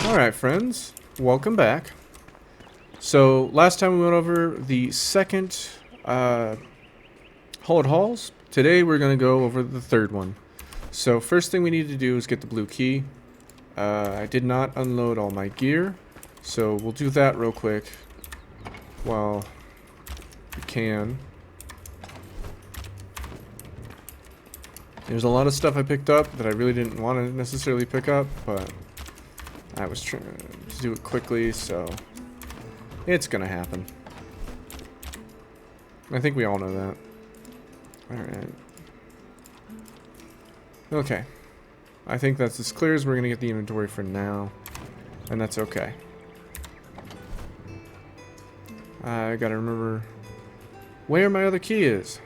Alright, friends. Welcome back. So, last time we went over the second Hollowed Halls. Today we're going to go over the third one. So, first thing we need to do is get the blue key. I did not unload all my gear, so we'll do that real quick while we can. There's a lot of stuff I picked up that I really didn't want to necessarily pick up, but I was trying to do it quickly, so it's gonna happen. I think we all know that. Alright. Okay. I think that's as clear as we're gonna get the inventory for now. And that's okay. I gotta remember where my other key is.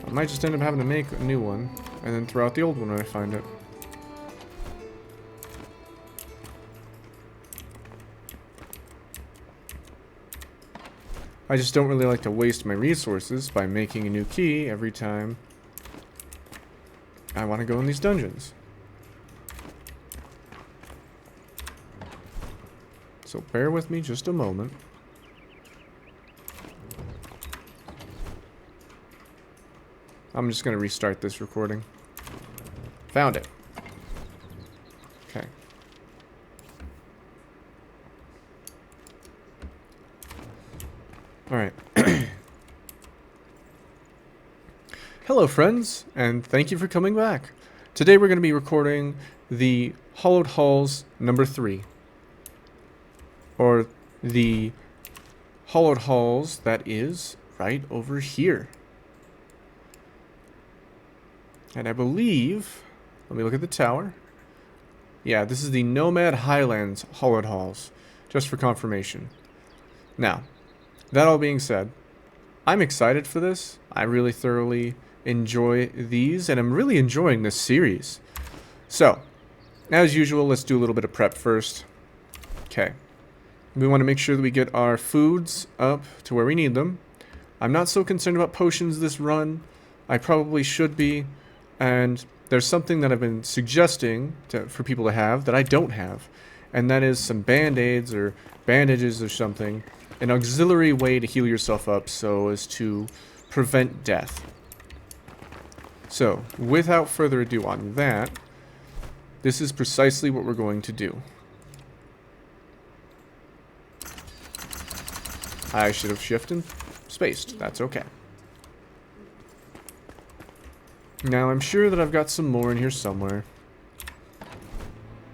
I might just end up having to make a new one, and then throw out the old one when I find it. I just don't really like to waste my resources by making a new key every time I want to go in these dungeons. So bear with me just a moment. I'm just going to restart this recording. Found it. Okay. Alright. Hello friends, and thank you for coming back. Today we're going to be recording the Hollowed Halls number 3. Or the Hollowed Halls that is right over here. And I believe, let me look at the tower. Yeah, this is the Nomad Highlands Hollowed Halls, just for confirmation. Now, that all being said, I'm excited for this. I really thoroughly enjoy these, and I'm really enjoying this series. So, as usual, let's do a little bit of prep first. Okay. We want to make sure that we get our foods up to where we need them. I'm not so concerned about potions this run. I probably should be. And there's something that I've been suggesting for people to have that I don't have. And that is some band-aids or bandages or something. An auxiliary way to heal yourself up so as to prevent death. So, without further ado on that, this is precisely what we're going to do. I should have shifted spaced. That's okay. Now, I'm sure that I've got some more in here somewhere.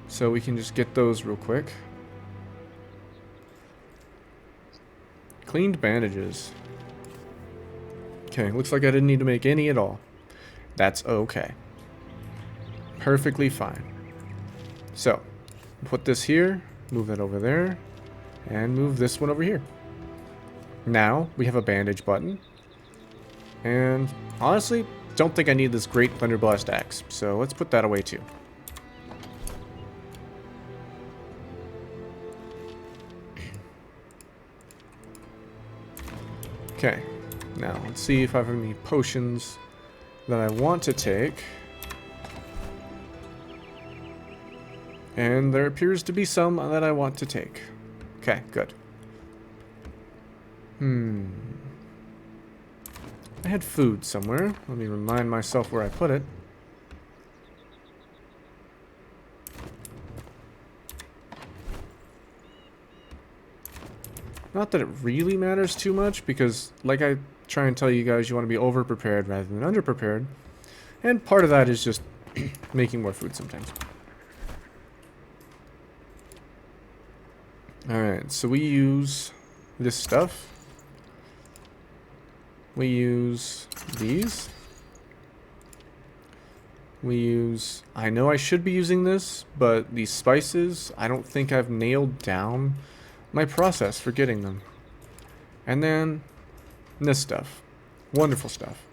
So we can just get those real quick. Cleaned bandages. Okay, looks like I didn't need to make any at all. That's okay. Perfectly fine. So, put this here, move that over there, and move this one over here. Now, we have a bandage button. And, honestly, don't think I need this great Thunderblast axe, so let's put that away too. Okay, now let's see if I have any potions that I want to take. And there appears to be some that I want to take. Okay, good. I had food somewhere. Let me remind myself where I put it. Not that it really matters too much, because like I try and tell you guys, you want to be over-prepared rather than under-prepared. And part of that is just making more food sometimes. Alright, so we use this stuff. We use these. We use... I know I should be using this, but these spices, I don't think I've nailed down my process for getting them. And then this stuff. Wonderful stuff.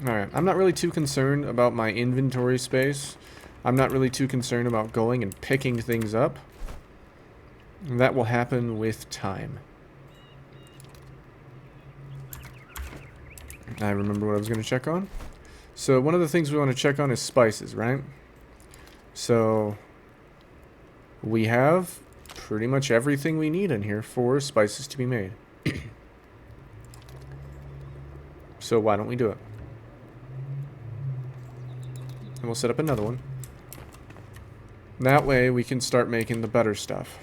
Alright, I'm not really too concerned about my inventory space. I'm not really too concerned about going and picking things up. That will happen with time. I remember what I was going to check on. So one of the things we want to check on is spices, right? So we have pretty much everything we need in here for spices to be made. So why don't we do it? And we'll set up another one. That way we can start making the better stuff.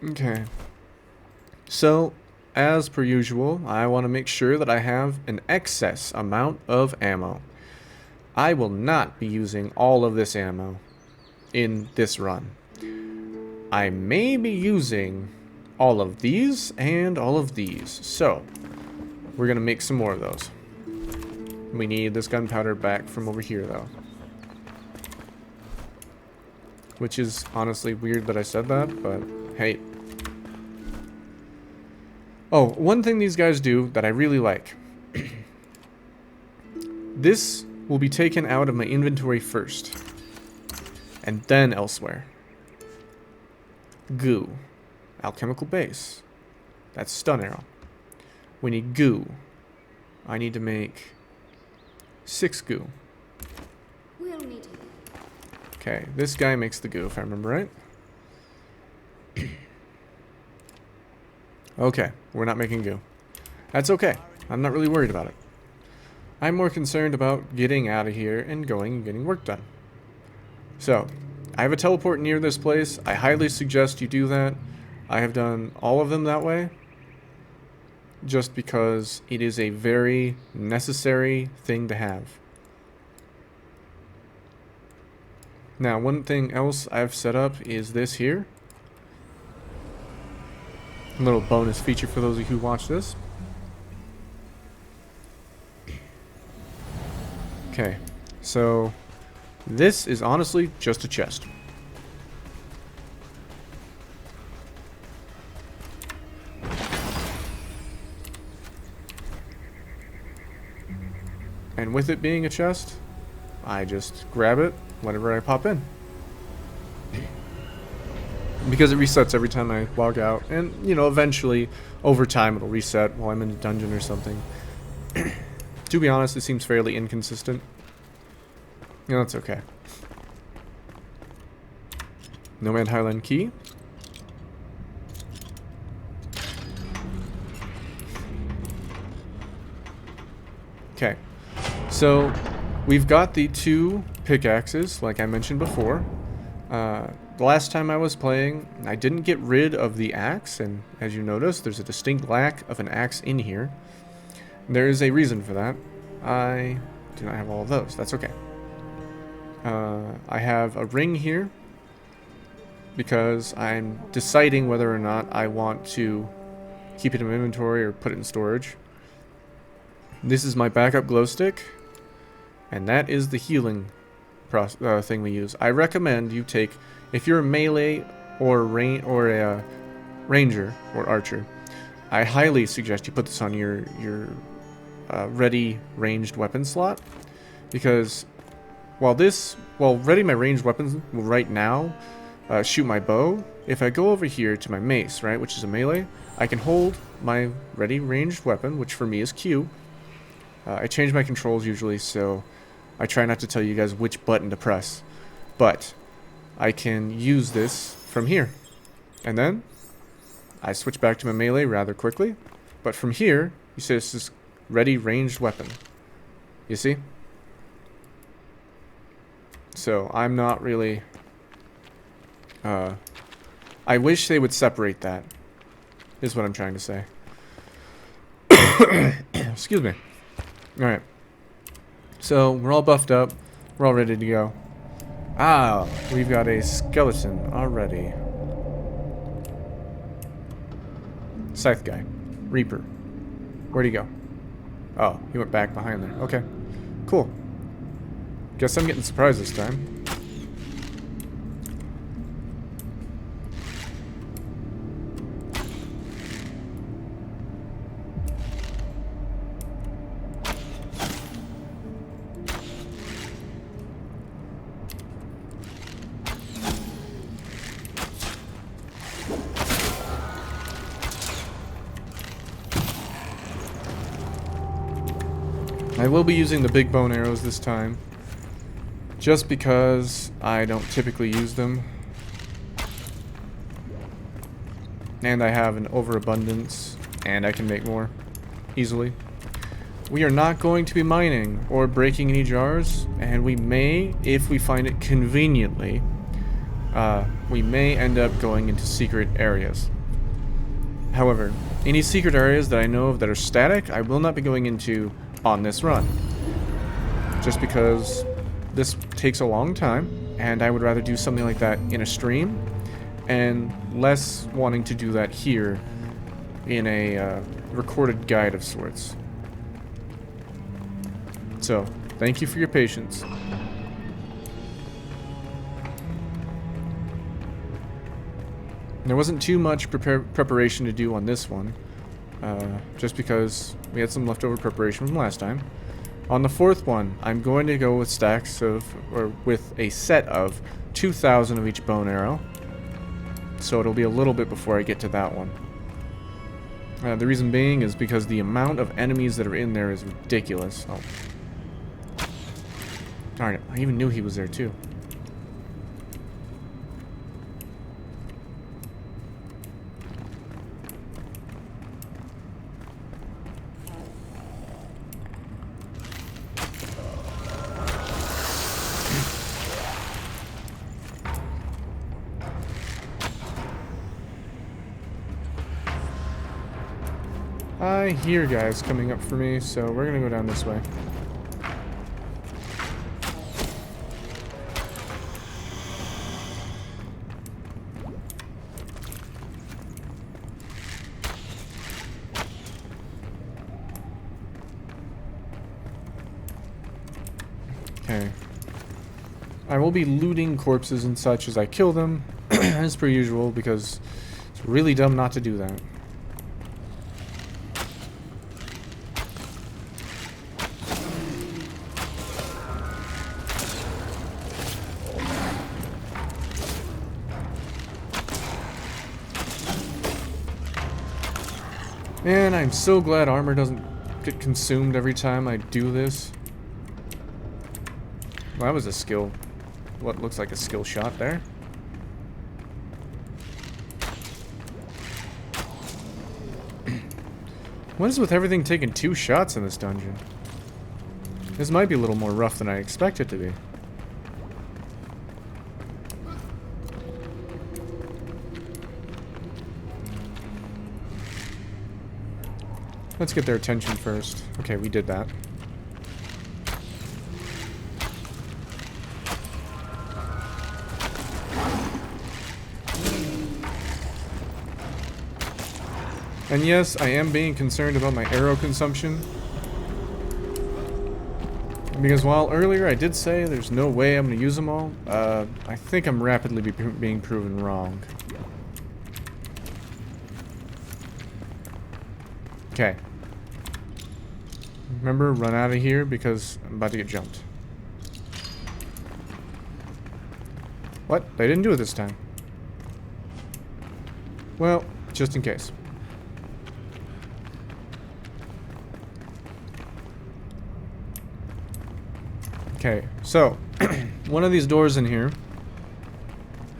Okay. So, as per usual, I want to make sure that I have an excess amount of ammo. I will not be using all of this ammo in this run. I may be using all of these and all of these. So, we're going to make some more of those. We need this gunpowder back from over here, though. Which is honestly weird that I said that, but hey. Oh, one thing these guys do that I really like. This will be taken out of my inventory first. And then elsewhere. Goo. Alchemical base. That's stun arrow. We need goo. I need to make 6 goo. We'll need it. Okay, this guy makes the goo, if I remember right. Okay, we're not making goo. That's okay. I'm not really worried about it. I'm more concerned about getting out of here and going and getting work done. So, I have a teleport near this place. I highly suggest you do that. I have done all of them that way. Just because it is a very necessary thing to have. Now, one thing else I've set up is this here. A little bonus feature for those of you who watch this. Okay, so this is honestly just a chest. And with it being a chest, I just grab it whenever I pop in. Because it resets every time I log out. And, you know, eventually, over time, it'll reset while I'm in a dungeon or something. To be honest, it seems fairly inconsistent. You know, that's okay. Nomad Highland key. Okay. So, we've got the 2 pickaxes, like I mentioned before. The last time I was playing, I didn't get rid of the axe, and as you notice, there's a distinct lack of an axe in here. There is a reason for that. I do not have all of those. That's okay. I have a ring here because I'm deciding whether or not I want to keep it in my inventory or put it in storage. This is my backup glow stick, and that is the healing thing we use. I recommend you take, if you're a melee or a ranger or archer, I highly suggest you put this on your ready ranged weapon slot, because while ready my ranged weapons will right now shoot my bow, if I go over here to my mace, right, which is a melee, I can hold my ready ranged weapon, which for me is Q. I change my controls usually, so I try not to tell you guys which button to press, but I can use this from here. And then I switch back to my melee rather quickly, but from here, you say this is ready ranged weapon. You see? So I'm not really... I wish they would separate that, is what I'm trying to say. Excuse me. Alright. So, we're all buffed up. We're all ready to go. Ah, we've got a skeleton already. Scythe guy. Reaper. Where'd he go? Oh, he went back behind there. Okay. Cool. Guess I'm getting surprised this time. I will be using the big bone arrows this time, just because I don't typically use them. And I have an overabundance, and I can make more easily. We are not going to be mining or breaking any jars, and we may, if we find it conveniently, we may end up going into secret areas. However, any secret areas that I know of that are static, I will not be going into on this run. Just because this takes a long time, and I would rather do something like that in a stream, and less wanting to do that here in a recorded guide of sorts. So, thank you for your patience. There wasn't too much preparation to do on this one, just because we had some leftover preparation from last time. On the fourth one, I'm going to go with stacks of, or with a set of 2,000 of each bone arrow. So it'll be a little bit before I get to that one. The reason being is because the amount of enemies that are in there is ridiculous. Oh. Darn it, I even knew he was there too. I hear guys coming up for me, so we're gonna go down this way. Okay. I will be looting corpses and such as I kill them, as per usual, because it's really dumb not to do that. Man, I'm so glad armor doesn't get consumed every time I do this. Well, that was a skill. What looks like a skill shot there. What is with everything taking 2 shots in this dungeon? This might be a little more rough than I expect it to be. Let's get their attention first. Okay, we did that. And yes, I am being concerned about my arrow consumption. Because while earlier I did say there's no way I'm going to use them all, I think I'm rapidly being proven wrong. Okay. Remember, run out of here because I'm about to get jumped. What? They didn't do it this time. Well, just in case. Okay, so one of these doors in here,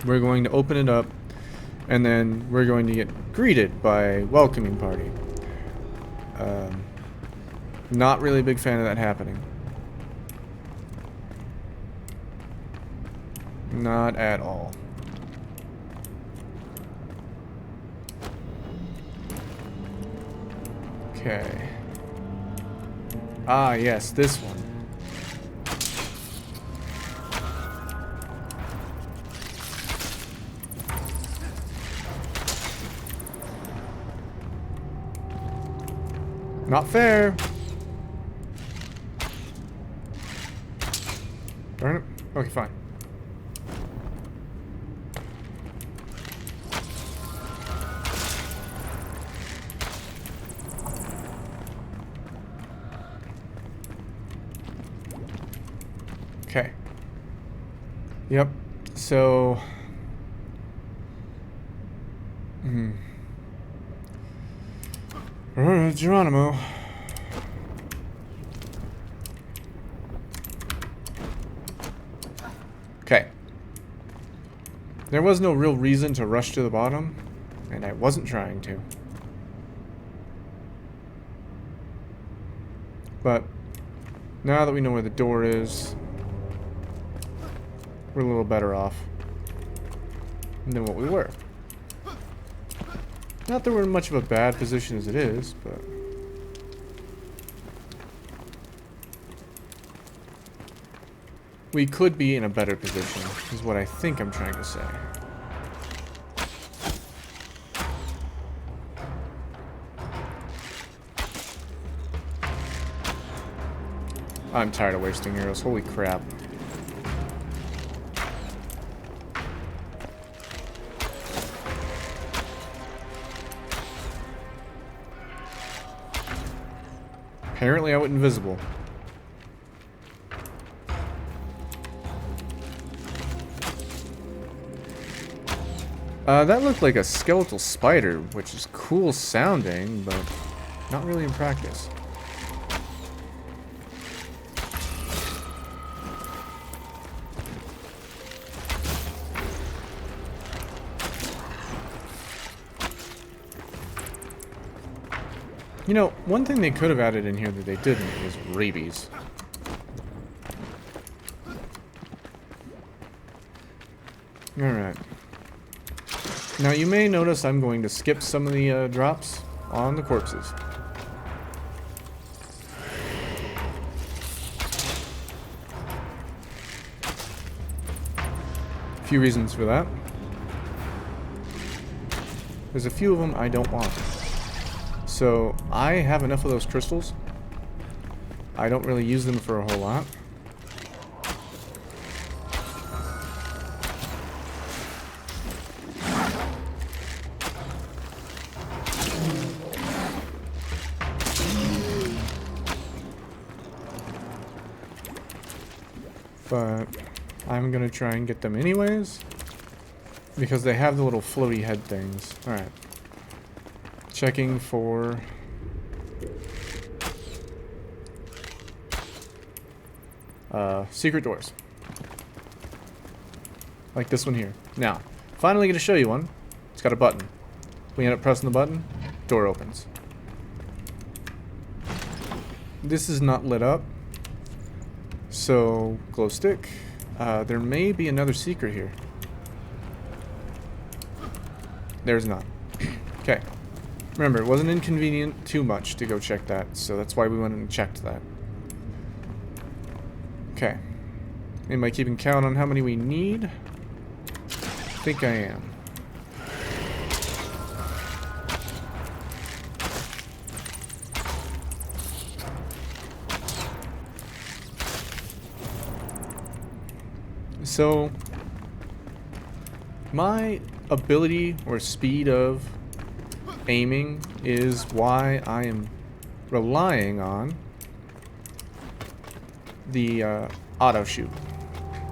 we're going to open it up, and then we're going to get greeted by a welcoming party. Not really a big fan of that happening. Not at all. Okay. Ah, yes, this one. Not fair. Darn it. Okay, fine. Okay. Yep. So... Geronimo. There was no real reason to rush to the bottom, and I wasn't trying to. But now that we know where the door is, we're a little better off than what we were. Not that we're in much of a bad position as it is, but... we could be in a better position, is what I think I'm trying to say. I'm tired of wasting arrows, holy crap. Apparently I went invisible. That looked like a skeletal spider, which is cool sounding, but not really in practice. You know, one thing they could have added in here that they didn't is rabies. Alright. Now you may notice I'm going to skip some of the drops on the corpses. A few reasons for that. There's a few of them I don't want. So I have enough of those crystals. I don't really use them for a whole lot. But I'm gonna try and get them anyways, because they have the little floaty head things. Alright. Checking for... secret doors. Like this one here. Now, finally gonna show you one. It's got a button. We end up pressing the button, door opens. This is not lit up. So, glow stick. There may be another secret here. There's not. Okay. Remember, it wasn't inconvenient too much to go check that, so that's why we went and checked that. Okay. Am I keeping count on how many we need? I think I am. So, my ability or speed of aiming is why I am relying on the auto shoot.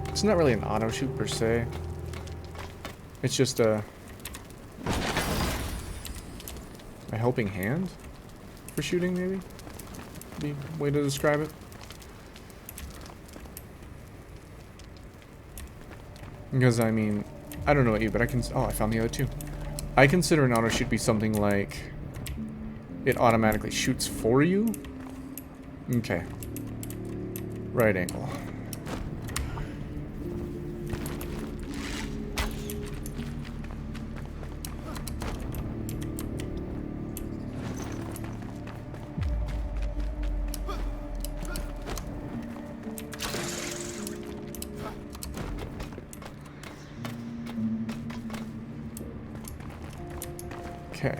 It's not really an auto shoot per se. It's just a helping hand for shooting, maybe? Be a way to describe it. Because, I mean, I don't know about you, but I can... oh, I found the other two. I consider an auto shoot be something like it automatically shoots for you. Okay. Right angle. Okay.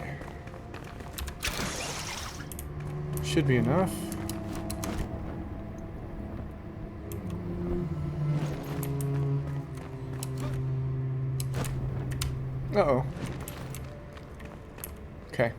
Should be enough. Uh-oh. Okay.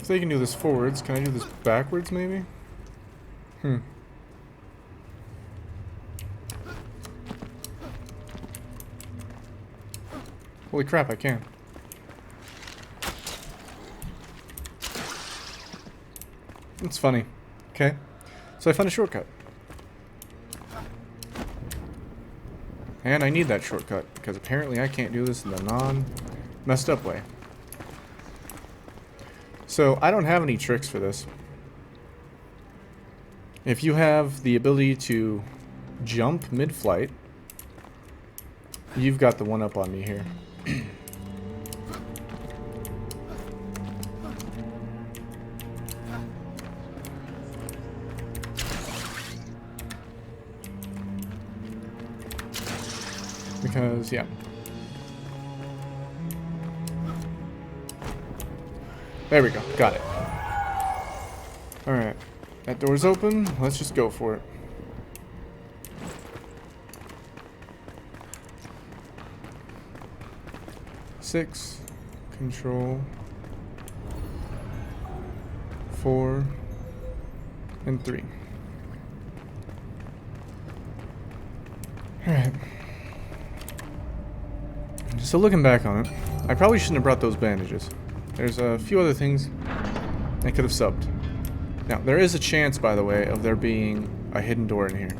they can do this forwards, can I do this backwards maybe? Holy crap, I can. It's funny. Okay. So I found a shortcut. And I need that shortcut, because apparently I can't do this in the non-messed up way. So I don't have any tricks for this. If you have the ability to jump mid-flight, you've got the one up on me here. Because, yeah. There we go. Got it. Alright. That door's open. Let's just go for it. Six. Control. 4. And 3. Alright. So looking back on it, I probably shouldn't have brought those bandages. There's a few other things I could have subbed. Now, there is a chance, by the way, of there being a hidden door in here.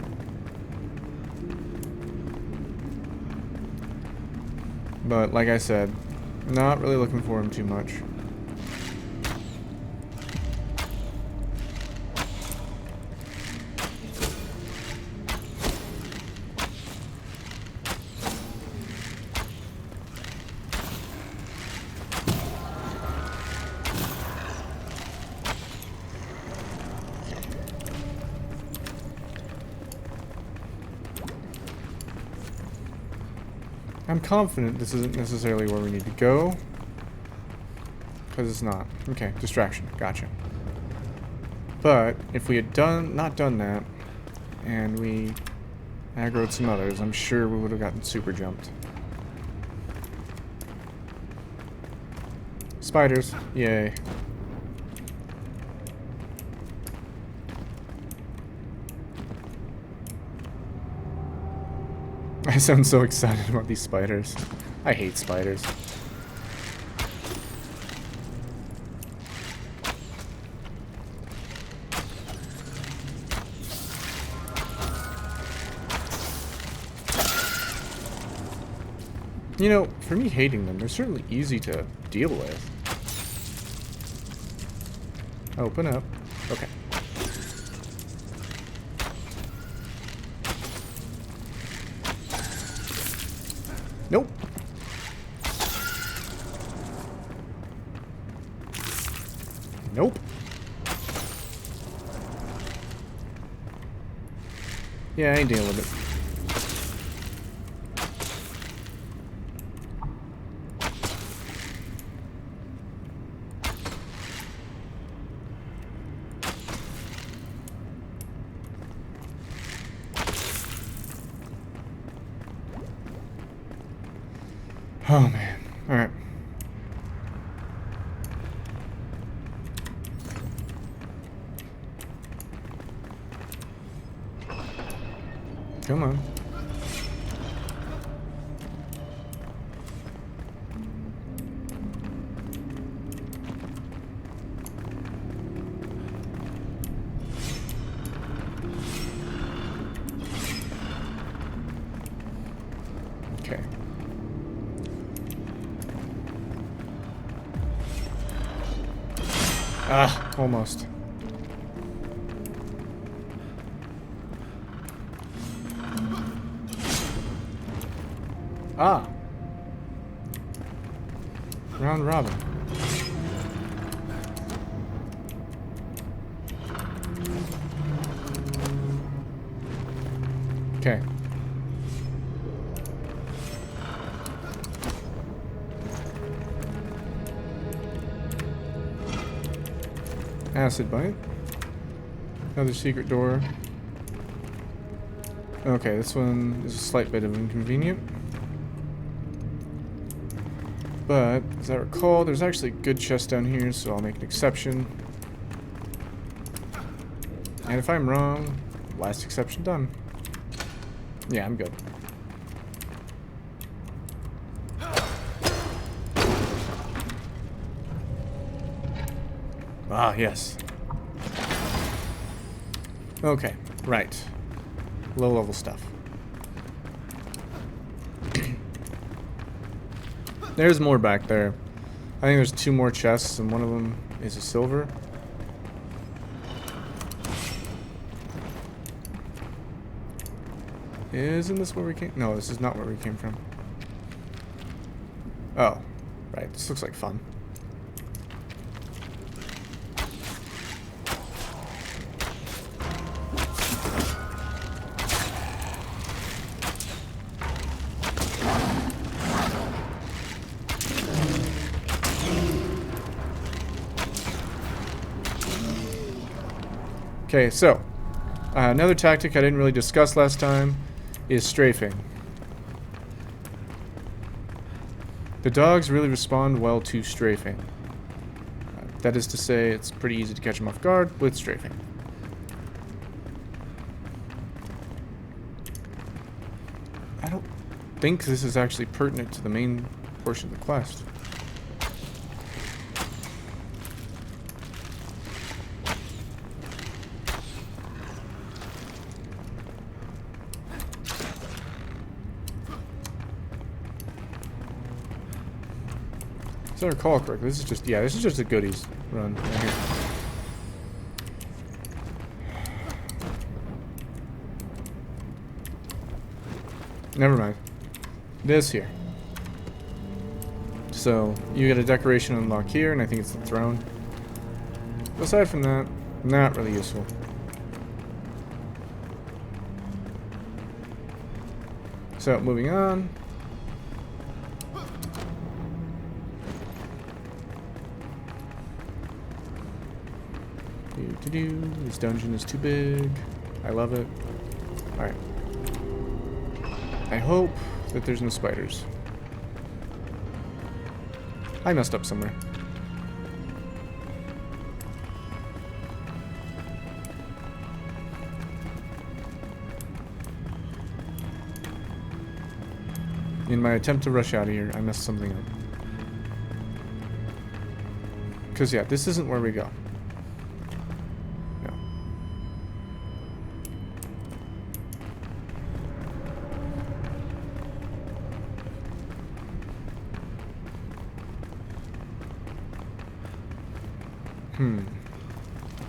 But, like I said, not really looking for him too much. I'm confident this isn't necessarily where we need to go. Because it's not. Okay, distraction. Gotcha. But, if we had not done that, and we aggroed some others, I'm sure we would have gotten super jumped. Spiders. Yay. I sound so excited about these spiders. I hate spiders. You know, for me hating them, they're certainly easy to deal with. Open up. Okay. Nope. Nope. Yeah, I ain't dealing with it. Oh man. Alright. Come on. Okay. Ah, almost. Ah. Round robin. Okay. Acid bite. Another secret door. Okay, this one is a slight bit of inconvenient. But, as I recall, there's actually a good chest down here, so I'll make an exception. And if I'm wrong, last exception done. Yeah, I'm good. Ah, yes. Okay, right. Low level stuff. There's more back there. I think there's 2 more chests, and one of them is a silver. Isn't this where we came? No, this is not where we came from. Oh, right. This looks like fun. Okay, so another tactic I didn't really discuss last time is strafing. The dogs really respond well to strafing. That is to say, it's pretty easy to catch them off guard with strafing. I don't think this is actually pertinent to the main portion of the quest. As I recall correctly, this is just, yeah, this is just a goodies run right here. Never mind. This here. So, you get a decoration unlock here, and I think it's the throne. Aside from that, not really useful. So, moving on. This dungeon is too big. I love it. Alright. I hope that there's no spiders. I messed up somewhere. In my attempt to rush out of here, I messed something up. Because, yeah, this isn't where we go.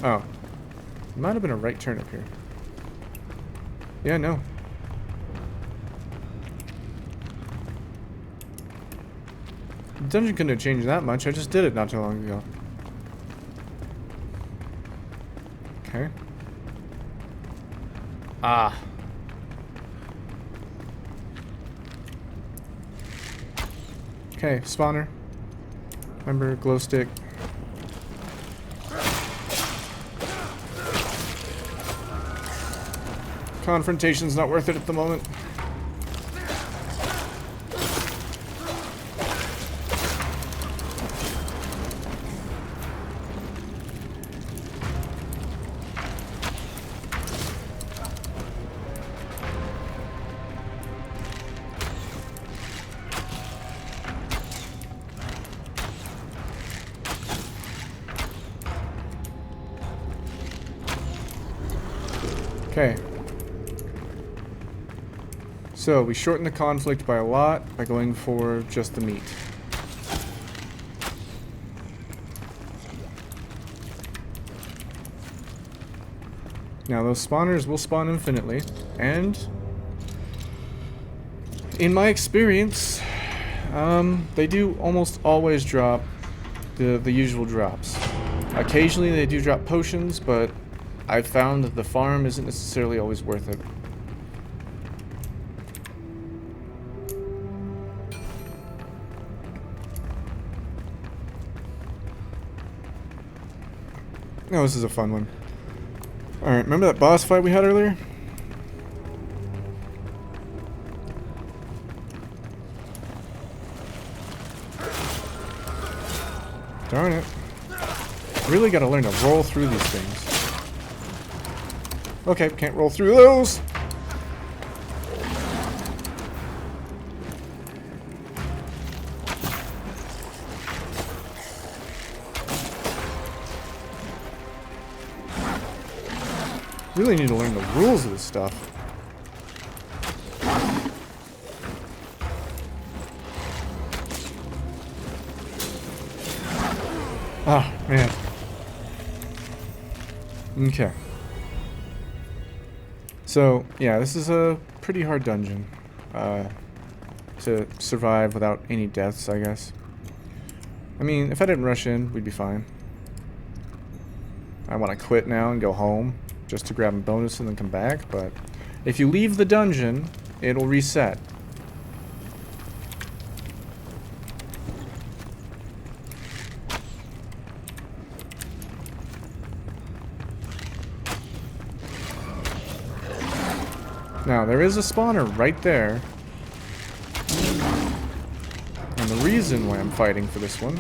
Oh. Might have been a right turn up here. Yeah, no. The dungeon couldn't have changed that much. I just did it not too long ago. Okay. Ah. Okay, spawner. Remember, glow stick. Confrontation's not worth it at the moment. Okay. So, we shorten the conflict by a lot by going for just the meat. Now, those spawners will spawn infinitely, and in my experience, they do almost always drop the usual drops. Occasionally they do drop potions, but I've found that the farm isn't necessarily always worth it. Oh, this is a fun one. Alright, remember that boss fight we had earlier? Darn it. Really gotta learn to roll through these things. Okay, can't roll through those! Really need to learn the rules of this stuff. Oh, man. Okay. So, yeah, this is a pretty hard dungeon. To survive without any deaths, I guess. I mean, if I didn't rush in, we'd be fine. I want to quit now and go home, just to grab a bonus and then come back, but if you leave the dungeon, it'll reset. Now, there is a spawner right there. And the reason why I'm fighting for this one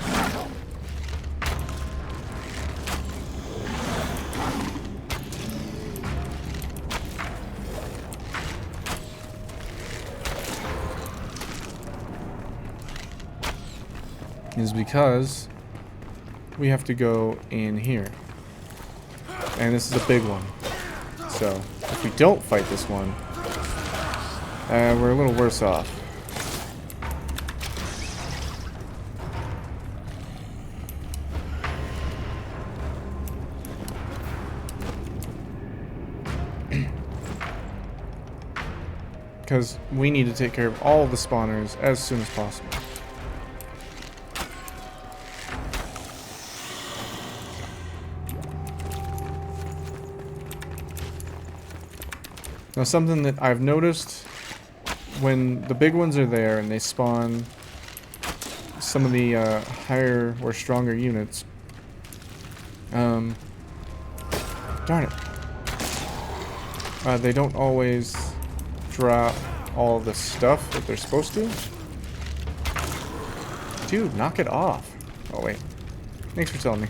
is because we have to go in here. And this is a big one. So, if we don't fight this one, we're a little worse off. Because we need to take care of all the spawners as soon as possible. Now, something that I've noticed when the big ones are there and they spawn some of the higher or stronger units, darn it, they don't always drop all the stuff that they're supposed to. Dude, knock it off. Oh, wait. Thanks for telling me.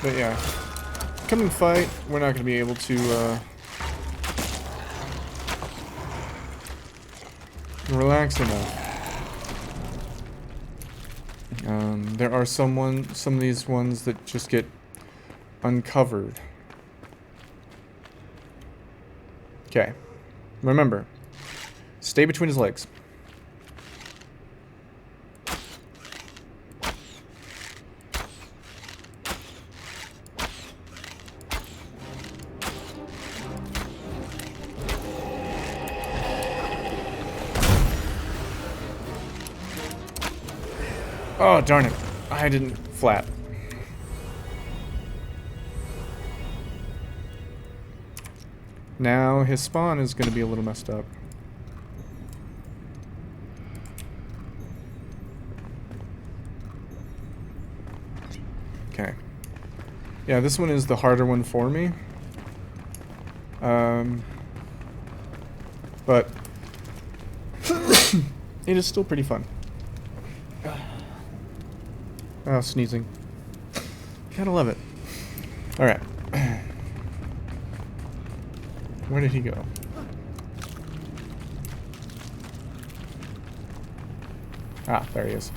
But yeah, coming fight, we're not going to be able to relax enough. There are some of these ones that just get uncovered. Okay, remember, stay between his legs. Oh, darn it. I didn't flat. Now his spawn is going to be a little messed up. Okay. Yeah, this one is the harder one for me. But it is still pretty fun. Oh, sneezing. Gotta love it. Alright. Where did he go? Ah, there he is.